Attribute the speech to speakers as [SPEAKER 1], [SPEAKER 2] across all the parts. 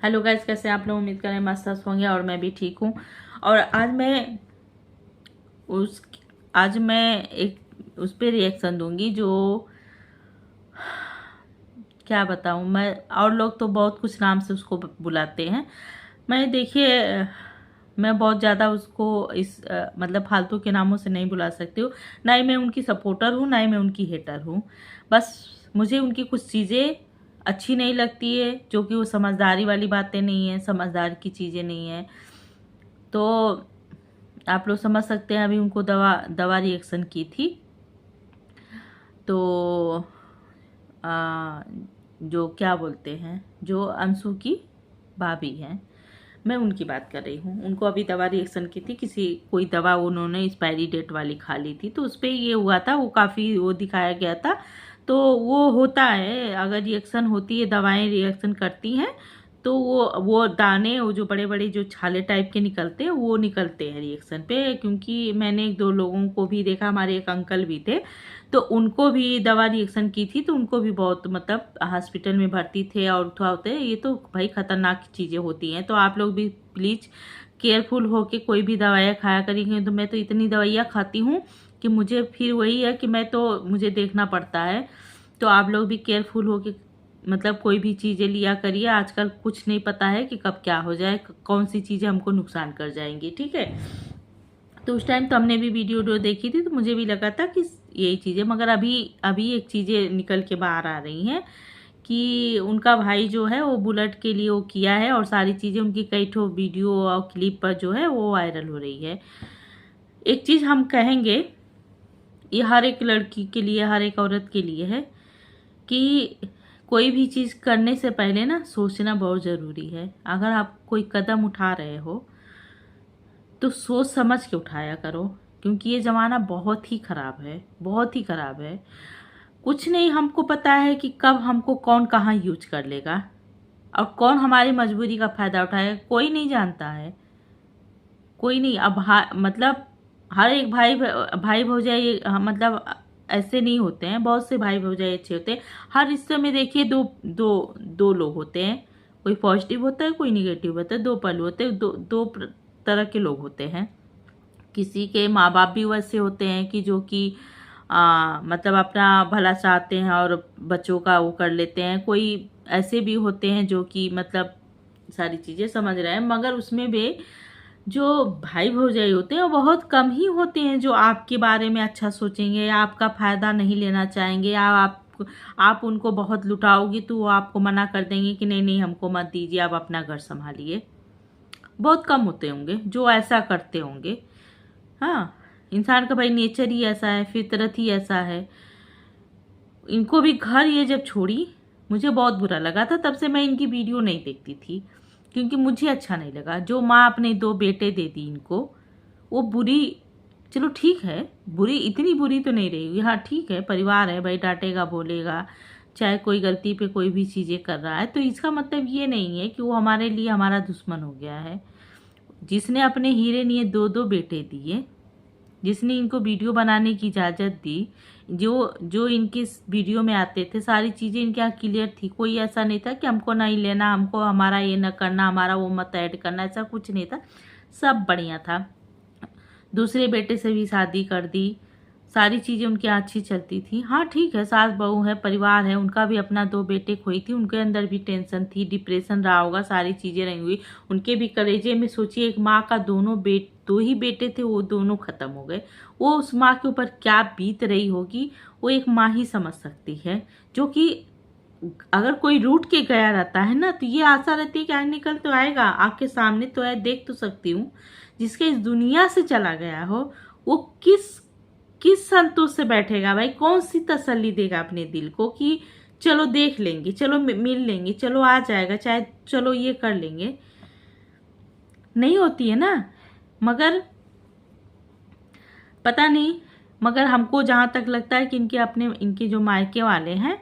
[SPEAKER 1] Hello guys, कैसे आप लोग? उम्मीद करें मस्त होंगे और मैं भी ठीक हूँ। और उस आज मैं एक उस पे रिएक्शन दूंगी जो क्या बताऊँ मैं। और लोग तो बहुत कुछ नाम से उसको बुलाते हैं। मैं देखिए, मैं बहुत ज़्यादा उसको मतलब फालतू के नामों से नहीं बुला सकती हूँ। ना ही मैं उनकी सपोर्टर हूँ, ना ही मैं उनकी हेटर हूँ। बस मुझे उनकी कुछ चीज़ें अच्छी नहीं लगती है, जो कि वो समझदारी वाली बातें नहीं है, समझदार की चीज़ें नहीं है। तो आप लोग समझ सकते हैं, अभी उनको दवा दवा रिएक्शन की थी। तो आ, जो क्या बोलते हैं, जो अंशु की भाभी हैं, मैं उनकी बात कर रही हूँ। उनको अभी दवा रिएक्शन की थी, कोई दवा उन्होंने एक्सपायरी डेट वाली खा ली थी, तो उस पर ये हुआ था, वो काफ़ी वो दिखाया गया था। तो वो होता है, अगर रिएक्शन होती है, दवाएं रिएक्शन करती हैं, तो वो दाने, वो जो बड़े बड़े जो छाले टाइप के निकलते हैं, वो निकलते हैं रिएक्शन पे। क्योंकि मैंने एक दो लोगों को भी देखा, हमारे एक अंकल भी थे, तो उनको भी दवा रिएक्शन की थी, तो उनको भी बहुत मतलब हॉस्पिटल में भर्ती थे और थोड़ा होते हैं। ये तो भाई खतरनाक चीज़ें होती हैं, तो आप लोग भी प्लीज़ केयरफुल होके कोई भी दवाइयाँ खाया करेंगे। तो मैं तो इतनी दवाइयाँ खाती हूँ कि मुझे फिर वही है कि मुझे देखना पड़ता है। तो आप लोग भी केयरफुल होके मतलब कोई भी चीज़ें लिया करिए। आजकल कुछ नहीं पता है कि कब क्या हो जाए, कौन सी चीज़ें हमको नुकसान कर जाएंगी, ठीक है। तो उस टाइम तो हमने भी वीडियो देखी थी, तो मुझे भी लगा था कि यही चीज़ें, मगर अभी अभी एक चीज़ें निकल के बाहर आ रही हैं कि उनका भाई जो है वो बुलेट के लिए वो किया है, और सारी चीज़ें उनकी कई ठो वीडियो और क्लिप पर जो है वो वायरल हो रही है। एक चीज़ हम कहेंगे, ये हर एक लड़की के लिए, हर एक औरत के लिए है कि कोई भी चीज़ करने से पहले ना सोचना बहुत ज़रूरी है। अगर आप कोई कदम उठा रहे हो तो सोच समझ के उठाया करो, क्योंकि ये ज़माना बहुत ही ख़राब है, बहुत ही ख़राब है। कुछ नहीं हमको पता है कि कब हमको कौन कहाँ यूज कर लेगा और कौन हमारी मजबूरी का फ़ायदा उठाएगा, कोई नहीं जानता है। कोई नहीं। अब मतलब हर एक भाई भौजाई मतलब ऐसे नहीं होते हैं। बहुत से भाई भौजाई अच्छे होते हैं। हर रिश्ते में देखिए दो दो दो लोग होते हैं, कोई पॉजिटिव होता है, कोई निगेटिव होता है। दो पहलू होते हैं, तरह के लोग होते हैं। किसी के माँ बाप भी वैसे होते हैं कि जो कि मतलब अपना भला चाहते हैं और बच्चों का वो कर लेते हैं। कोई ऐसे भी होते हैं जो कि मतलब सारी चीज़ें समझ रहे हैं, मगर उसमें भी जो भाई भौजाई होते हैं वो बहुत कम ही होते हैं जो आपके बारे में अच्छा सोचेंगे या आपका फ़ायदा नहीं लेना चाहेंगे, या आप उनको बहुत लुटाओगी तो वो आपको मना कर देंगे कि नहीं नहीं हमको मत दीजिए, आप अपना घर संभालिए। बहुत कम होते होंगे जो ऐसा करते होंगे। हाँ, इंसान का भाई नेचर ही ऐसा है, फितरत ही ऐसा है। इनको भी घर ये जब छोड़ी, मुझे बहुत बुरा लगा था। तब से मैं इनकी वीडियो नहीं देखती थी, क्योंकि मुझे अच्छा नहीं लगा। जो माँ अपने दो बेटे दे दी इनको, वो बुरी, चलो ठीक है, बुरी इतनी बुरी तो नहीं रही। हाँ ठीक है, परिवार है भाई, डांटेगा बोलेगा, चाहे कोई गलती पे कोई भी चीज़ें कर रहा है, तो इसका मतलब ये नहीं है कि वो हमारे लिए हमारा दुश्मन हो गया है। जिसने अपने हीरे लिए दो दो बेटे दिए, जिसने इनको वीडियो बनाने की इजाज़त दी, जो जो इनके वीडियो में आते थे, सारी चीज़ें इनके यहाँ क्लियर थी। कोई ऐसा नहीं था कि हमको नहीं लेना, हमको हमारा ये न करना, हमारा वो मत ऐड करना, ऐसा कुछ नहीं था। सब बढ़िया था। दूसरे बेटे से भी शादी कर दी, सारी चीज़ें उनकी अच्छी चलती थी। हाँ ठीक है, सास बहू है, परिवार है, उनका भी अपना दो बेटे खोई थी, उनके अंदर भी टेंशन थी, डिप्रेशन रहा होगा, सारी चीज़ें रही हुई उनके भी कलेजे में। सोचिए, एक माँ का दो ही बेटे थे, वो दोनों खत्म हो गए। वो उस माँ के ऊपर क्या बीत रही होगी, वो एक माँ ही समझ सकती है। जो कि अगर कोई रूठ के गया रहता है ना, तो ये आशा रहती है कि आज निकल तो आएगा, आपके सामने तो है, देख तो सकती हूँ। जिसके इस दुनिया से चला गया हो, वो किस किस संतोष से बैठेगा भाई? कौन सी तसल्ली देगा अपने दिल को कि चलो देख लेंगे, चलो मिल लेंगे, चलो आ जाएगा, चाहे चलो ये कर लेंगे। नहीं होती है ना। मगर पता नहीं, मगर हमको जहाँ तक लगता है कि इनके जो मायके वाले हैं,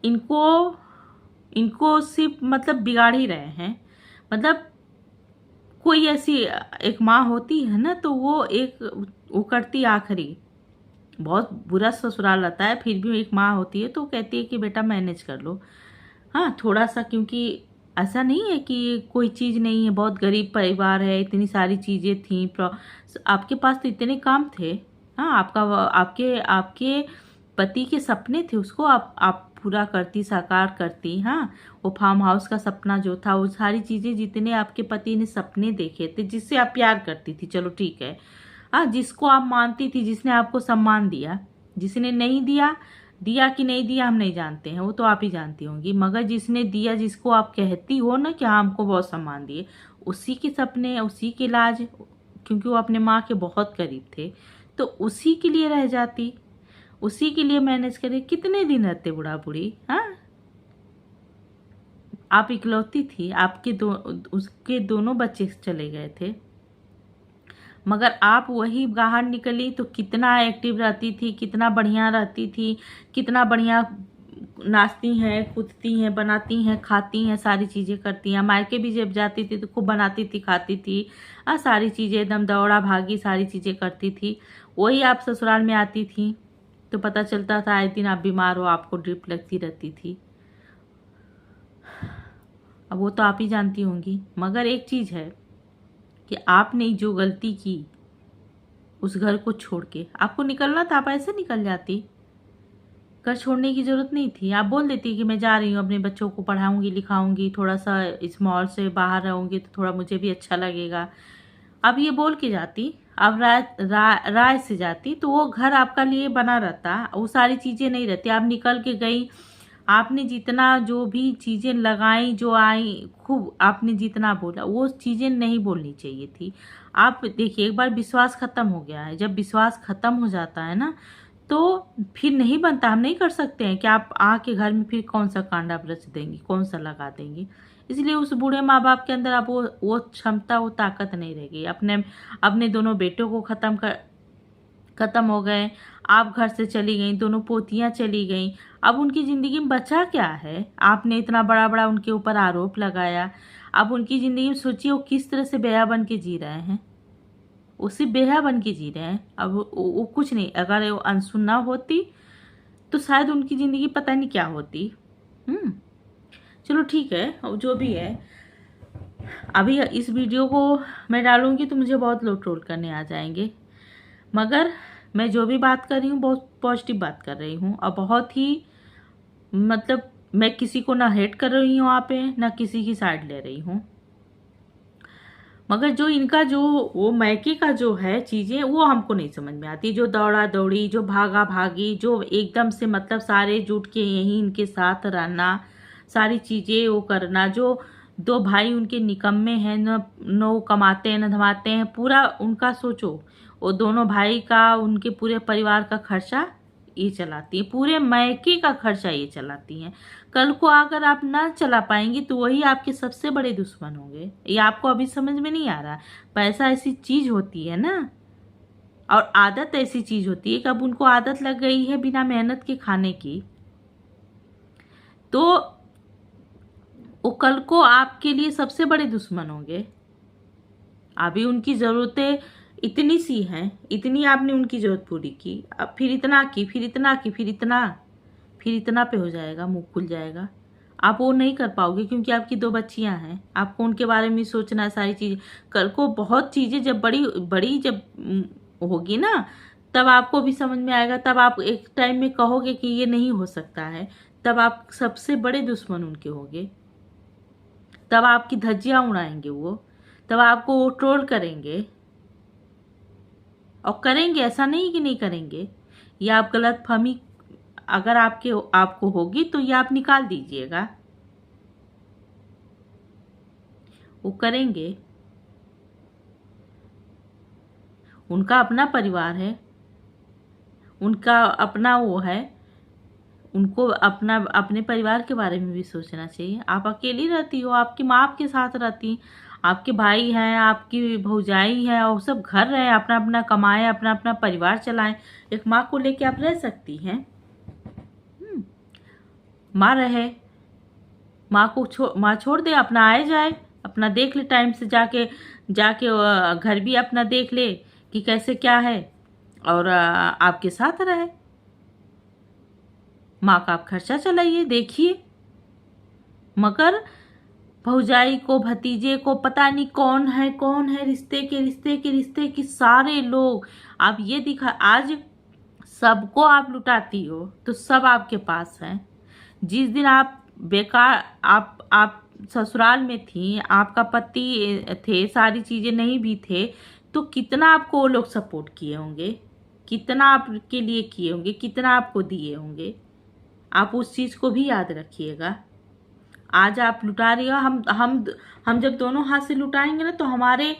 [SPEAKER 1] इनको इनको सिर्फ मतलब बिगाड़ ही रहे हैं। मतलब कोई ऐसी एक माँ होती है ना, तो वो करती आखिरी, बहुत बुरा ससुराल रहता है, फिर भी एक माँ होती है तो कहती है कि बेटा मैनेज कर लो। हाँ थोड़ा सा, क्योंकि ऐसा नहीं है कि कोई चीज़ नहीं है, बहुत गरीब परिवार है, इतनी सारी चीज़ें थी, आपके पास तो इतने काम थे। हाँ, आपके आपके पति के सपने थे, उसको आप पूरा करती, साकार करती। हाँ, वो फार्म हाउस का सपना जो था, वो सारी चीज़ें जितने आपके पति ने सपने देखे थे, जिससे आप प्यार करती थी, चलो ठीक है। हाँ, जिसको आप मानती थी, जिसने आपको सम्मान दिया, जिसने नहीं दिया, दिया कि नहीं दिया हम नहीं जानते हैं, वो तो आप ही जानती होंगी, मगर जिसने दिया, जिसको आप कहती हो ना कि हाँ हमको बहुत सम्मान दिए, उसी के सपने, उसी के लाज, क्योंकि वो अपने माँ के बहुत करीब थे, तो उसी के लिए रह जाती, उसी के लिए मैनेज करे। कितने दिन रहते बूढ़ा बूढ़ी? हाँ, आप इकलौती थी, उसके दोनों बच्चे चले गए थे, मगर आप वही बाहर निकली तो कितना एक्टिव रहती थी, कितना बढ़िया रहती थी, कितना बढ़िया नाचती हैं, कूदती हैं, बनाती हैं, खाती हैं, सारी चीज़ें करती हैं। मायके भी जब जाती थी तो खूब बनाती थी, खाती थी, सारी चीज़ें एकदम दौड़ा भागी सारी चीज़ें करती थी। वही आप ससुराल में आती थी तो पता चलता था आए दिन आप बीमार हो, आपको ड्रिप लगती रहती थी। अब वो तो आप ही जानती होंगी, मगर एक चीज़ है कि आपने जो गलती की उस घर को छोड़ के, आपको निकलना था, आप ऐसे निकल जाती, घर छोड़ने की ज़रूरत नहीं थी। आप बोल देती कि मैं जा रही हूँ, अपने बच्चों को पढ़ाऊँगी, लिखाऊँगी, थोड़ा सा इस मॉल से बाहर रहूँगी तो थोड़ा मुझे भी अच्छा लगेगा। अब ये बोल के जाती, अब राय से जाती तो वो घर आपका लिए बना रहता, वो सारी चीज़ें नहीं रहती। आप निकल के गई, आपने जितना जो भी चीज़ें लगाई, जो आई, खूब आपने जितना बोला, वो चीज़ें नहीं बोलनी चाहिए थी। आप देखिए, एक बार विश्वास ख़त्म हो गया है, जब विश्वास ख़त्म हो जाता है ना, तो फिर नहीं बनता। हम नहीं कर सकते हैं कि आप आके घर में फिर कौन सा कांड आप रच देंगी, कौन सा लगा देंगी। इसलिए उस बूढ़े माँ बाप के अंदर अब वो क्षमता, वो ताकत नहीं रहेगी। अपने दोनों बेटों को खत्म हो गए, आप घर से चली गई, दोनों पोतियां चली गई, अब उनकी ज़िंदगी में बचा क्या है? आपने इतना बड़ा बड़ा उनके ऊपर आरोप लगाया। अब उनकी ज़िंदगी में सोचिए वो किस तरह से बेहा बन के जी रहे हैं, उसी बेहा बन के जी रहे हैं। अब वो कुछ नहीं, अगर वो अंशु ना होती तो शायद उनकी ज़िंदगी पता नहीं क्या होती। चलो ठीक है, अब जो भी है, अभी इस वीडियो को मैं डालूंगी तो मुझे बहुत लोग ट्रोल करने आ जाएंगे, मगर मैं जो भी बात कर रही हूँ बहुत पॉजिटिव बात कर रही हूँ, और बहुत ही मतलब मैं किसी को ना हेट कर रही हूँ वहाँ पे, ना किसी की साइड ले रही हूँ। मगर जो इनका जो वो मैके का जो है चीज़ें, वो हमको नहीं समझ में आती। जो दौड़ा दौड़ी, जो भागा भागी, जो एकदम से मतलब सारे जुट के यहीं इनके साथ रहना, सारी चीज़ें वो करना, जो दो भाई उनके निकम्मे हैं, न वो कमाते हैं न धमाते हैं, पूरा उनका सोचो, वो दोनों भाई का, उनके पूरे परिवार का खर्चा ये चलाती है, पूरे मैके का खर्चा ये चलाती हैं। कल को अगर आप ना चला पाएंगी तो वही आपके सबसे बड़े दुश्मन होंगे। ये आपको अभी समझ में नहीं आ रहा। पैसा ऐसी चीज होती है ना, और आदत ऐसी चीज होती है कि अब उनको आदत लग गई है बिना मेहनत के खाने की, तो वो कल को आपके लिए सबसे बड़े दुश्मन होंगे। अभी उनकी ज़रूरतें इतनी सी हैं, इतनी आपने उनकी ज़रूरत पूरी की, अब फिर इतना की, फिर इतना की, फिर इतना पे हो जाएगा, मुंह खुल जाएगा। आप वो नहीं कर पाओगे क्योंकि आपकी दो बच्चियां हैं, आपको उनके बारे में सोचना है, सारी चीज़। कल को बहुत चीज़ें जब बड़ी बड़ी जब होगी ना, तब आपको भी समझ में आएगा, तब आप एक टाइम में कहोगे कि ये नहीं हो सकता है, तब आप सबसे बड़े दुश्मन उनके होंगे, तब आपकी धज्जियां उड़ाएंगे वो, तब आपको वो ट्रोल करेंगे, और करेंगे, ऐसा नहीं कि नहीं करेंगे। ये आप गलत फहमी अगर आपको होगी तो ये आप निकाल दीजिएगा, वो करेंगे। उनका अपना परिवार है, उनका अपना वो है, उनको अपने परिवार के बारे में भी सोचना चाहिए। आप अकेली रहती हो, आपकी माँ आपके साथ रहती, आपके भाई हैं, आपकी भौजाई है, और सब घर रहे, अपना अपना कमाएं, अपना अपना परिवार चलाएं। एक माँ को लेके आप रह सकती हैं? माँ रहे, माँ छोड़ दे, अपना आए जाए, अपना देख ले, टाइम से जाके जाके घर भी अपना देख ले कि कैसे क्या है, और आपके साथ रहे। माँ का आप खर्चा चलाइए, देखिए। मगर भौजाई को, भतीजे को, पता नहीं कौन है, रिश्ते के सारे लोग। आप ये दिखा, आज सबको आप लुटाती हो तो सब आपके पास हैं। जिस दिन आप बेकार, आप ससुराल में थी, आपका पति थे, सारी चीज़ें नहीं भी थे, तो कितना आपको वो लोग सपोर्ट किए होंगे, कितना आपके लिए किए होंगे, कितना आपको दिए होंगे। आप उस चीज़ को भी याद रखिएगा। आज आप लुटा रही हो, हम जब दोनों हाथ से लुटाएंगे ना, तो हमारे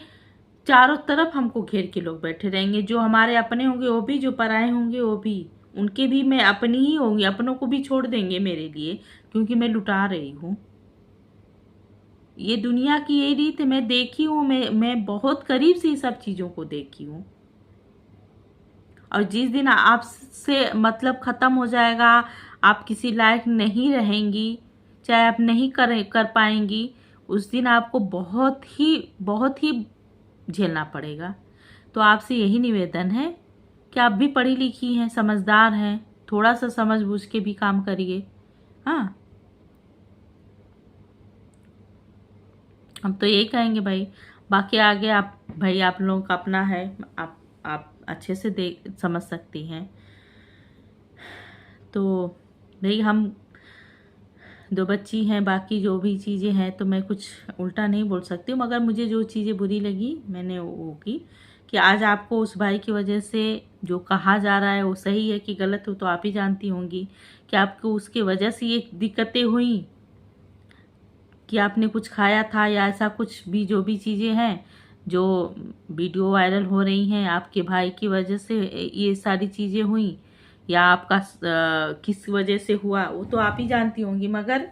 [SPEAKER 1] चारों तरफ हमको घेर के लोग बैठे रहेंगे। जो हमारे अपने होंगे वो भी, जो पराए होंगे वो भी, उनके भी मैं अपनी ही होंगी, अपनों को भी छोड़ देंगे मेरे लिए, क्योंकि मैं लुटा रही हूँ। ये दुनिया की यही रीत है, मैं देखी हूँ, मैं बहुत करीब से ये सब चीज़ों को देखी हूँ। और जिस दिन आपसे मतलब ख़त्म हो जाएगा, आप किसी लायक नहीं रहेंगी, चाहे आप नहीं कर पाएंगी, उस दिन आपको बहुत ही झेलना पड़ेगा। तो आपसे यही निवेदन है कि आप भी पढ़ी लिखी हैं, समझदार हैं, थोड़ा सा समझ बूझ के भी काम करिए। हाँ, हम तो यही कहेंगे भाई। बाकी आगे आप भाई, आप लोगों का अपना है, आप अच्छे से देख समझ सकती हैं। तो भाई हम दो बच्ची हैं, बाकी जो भी चीज़ें हैं तो मैं कुछ उल्टा नहीं बोल सकती हूँ, मगर मुझे जो चीज़ें बुरी लगी मैंने वो की, कि आज आपको उस भाई की वजह से जो कहा जा रहा है वो सही है कि गलत हो तो आप ही जानती होंगी, कि आपको उसके वजह से ये दिक्कतें हुई, कि आपने कुछ खाया था या ऐसा कुछ भी, जो भी चीज़ें हैं जो वीडियो वायरल हो रही हैं, आपके भाई की वजह से ये सारी चीज़ें हुई, या आपका किस वजह से हुआ वो तो आप ही जानती होंगी। मगर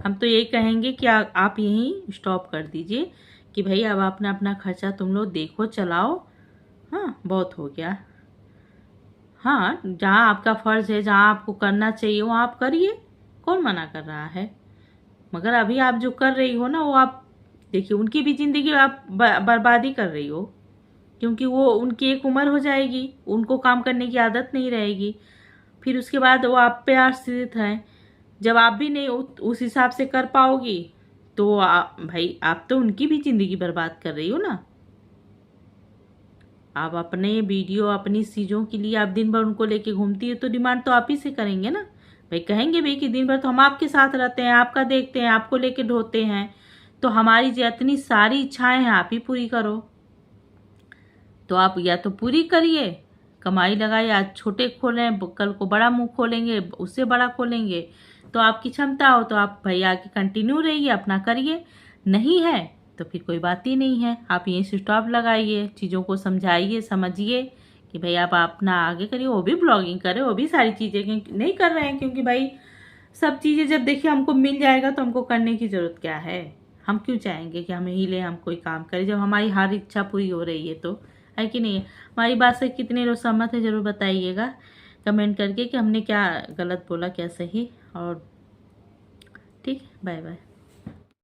[SPEAKER 1] हम तो यही कहेंगे कि आप यहीं स्टॉप कर दीजिए, कि भाई अब अपना अपना खर्चा तुम लोग देखो, चलाओ। हाँ, बहुत हो गया। हाँ, जहाँ आपका फ़र्ज़ है, जहाँ आपको करना चाहिए वहाँ आप करिए, कौन मना कर रहा है। मगर अभी आप जो कर रही हो ना, वो आप देखिए, उनकी भी ज़िंदगी आप बर्बादी कर रही हो, क्योंकि वो उनकी एक उम्र हो जाएगी, उनको काम करने की आदत नहीं रहेगी, फिर उसके बाद वो आप पे आश्रित हैं। जब आप भी नहीं उस हिसाब से कर पाओगी, तो भाई आप तो उनकी भी ज़िंदगी बर्बाद कर रही हो ना। आप अपने वीडियो, अपनी चीज़ों के लिए आप दिन भर उनको लेके घूमती है, तो डिमांड तो आप ही से करेंगे ना भाई। कहेंगे भाई कि दिन भर तो हम आपके साथ रहते हैं, आपका देखते हैं, आपको लेके ढोते हैं, तो हमारी जितनी सारी इच्छाएं हैं आप ही पूरी करो। तो आप या तो पूरी करिए, कमाई लगाइए, आज छोटे खोलें, कल को बड़ा मुंह खोलेंगे, उससे बड़ा खोलेंगे। तो आपकी क्षमता हो तो आप भाई आगे कंटिन्यू रहिए, अपना करिए। नहीं है तो फिर कोई बात ही नहीं है, आप यहीं से स्टॉप लगाइए, चीज़ों को समझाइए, समझिए कि भाई आप अपना आगे करिए। वो भी ब्लॉगिंग करे, वो भी सारी चीज़ें नहीं कर रहे हैं, क्योंकि भाई सब चीज़ें जब देखिए हमको मिल जाएगा तो हमको करने की ज़रूरत क्या है। हम क्यों चाहेंगे कि हम ही ले, हम कोई काम करें जब हमारी हर इच्छा पूरी हो रही है, तो है कि नहीं है। हमारी बात से कितने लोग सहमत हैं ज़रूर बताइएगा कमेंट करके, कि हमने क्या गलत बोला क्या सही। और ठीक, बाय बाय।